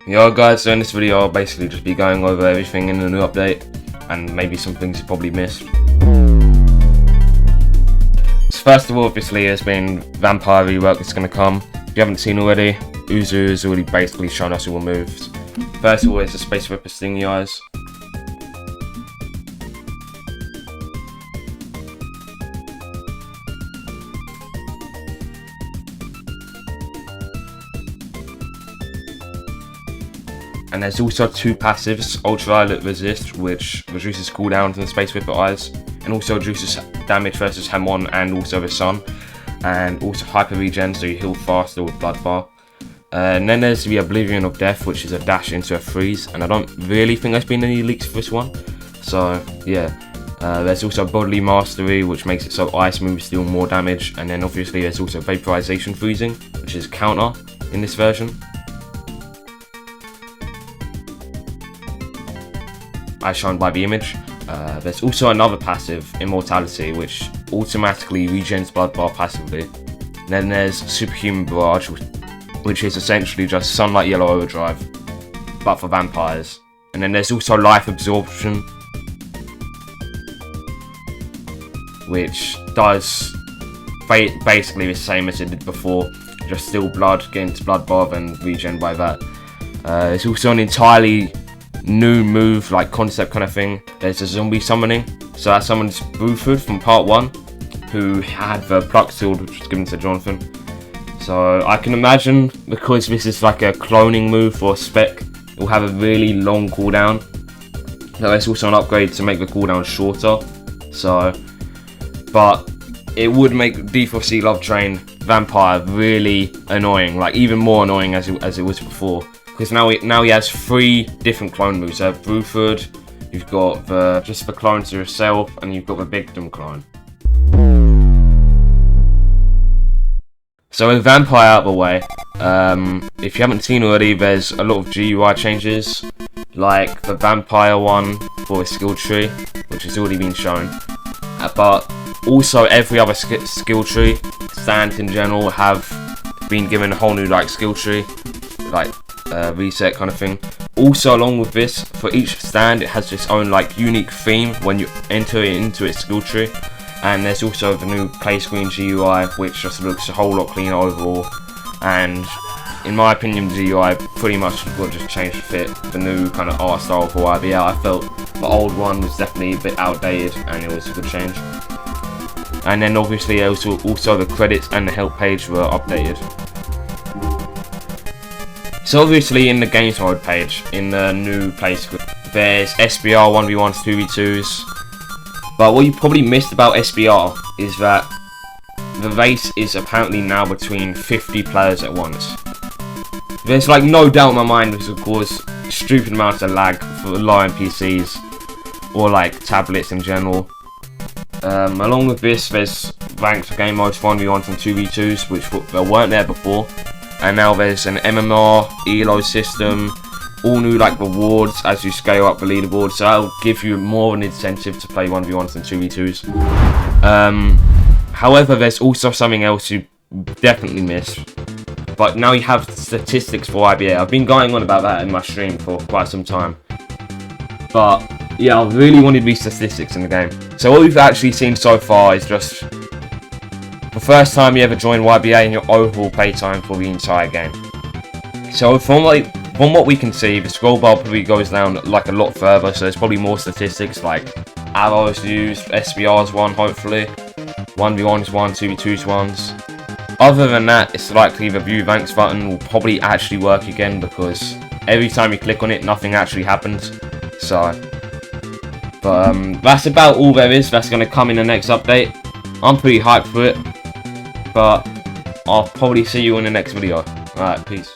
Yo guys, so in this video I'll basically just be going over everything in the new update and maybe some things you probably missed. So first of all, obviously there's been Vampire rework that's going to come. If you haven't seen already, Uzu has already basically shown us all the moves. First of all, it's the Space Ripper Stingy Eyes. And there's also two passives, Ultraviolet Resist, which reduces cooldowns in the Space Ripper Eyes, and also reduces damage versus Hem1 and also the Sun, and also Hyper Regen, so you heal faster with Blood Bar. And then there's the Oblivion of Death, which is a dash into a freeze, and I don't really think there's been any leaks for this one, so yeah. There's also Bodily Mastery, which makes it so ice moves deal more damage, and then obviously there's also Vaporization Freezing, which is counter in this version. As shown by the image. There's also another passive, Immortality, which automatically regens Blood Bar passively. Then there's Superhuman Barrage, which is essentially just Sunlight Yellow Overdrive, but for vampires. And then there's also Life Absorption, which does basically the same as it did before, just steal blood, get into Blood Bar and regen by that. It's also an entirely new move, like concept kind of thing. There's a zombie summoning, so that summons Bruford from part 1, who had the Pluck Sword, which was given to Jonathan. So I can imagine, because this is like a cloning move for a spec, it will have a really long cooldown. Now there's also an upgrade to make the cooldown shorter, so, but it would make D4C Love Train Vampire really annoying, like even more annoying as it was before. Because now he has 3 different clone moves. So Bruford, you've got just the clone to yourself, and you've got the victim clone. So with Vampire out of the way, if you haven't seen already, there's a lot of GUI changes, like the Vampire one for a skill tree, which has already been shown. But also every other skill tree, stands in general, have been given a whole new like skill tree, like reset kind of thing. Also, along with this, for each stand it has its own like unique theme when you enter it into its skill tree. And there's also the new play screen GUI, which just looks a whole lot cleaner overall, and in my opinion the GUI pretty much will just change to fit the new kind of art style for YBA. I felt the old one was definitely a bit outdated and it was a good change. And then obviously also the credits and the help page were updated. So obviously in the games mode page, in the new play script, there's SBR 1v1s, 2v2s, but what you probably missed about SBR is that the race is apparently now between 50 players at once. There's like no doubt in my mind this will cause stupid amounts of lag for low-end PCs or like tablets in general. Along with this, there's ranked game modes 1v1s and 2v2s, which weren't there before. And now there's an MMR, ELO system, all new like rewards as you scale up the leaderboard, so that'll give you more of an incentive to play 1v1s than 2v2s. However, there's also something else you definitely missed, but now you have statistics for YBA. I've been going on about that in my stream for quite some time, but yeah, I really wanted these statistics in the game. So what we've actually seen so far is just the first time you ever join YBA and your overall playtime for the entire game. So from what we can see, the scroll bar probably goes down like a lot further, so there's probably more statistics like arrows used, SBR's one hopefully, 1v1's one, 2v2's ones. Other than that, it's likely the view ranks button will probably actually work again, because every time you click on it, nothing actually happens. So, but that's about all there is. That's going to come in the next update. I'm pretty hyped for it, but I'll probably see you in the next video. Alright, peace.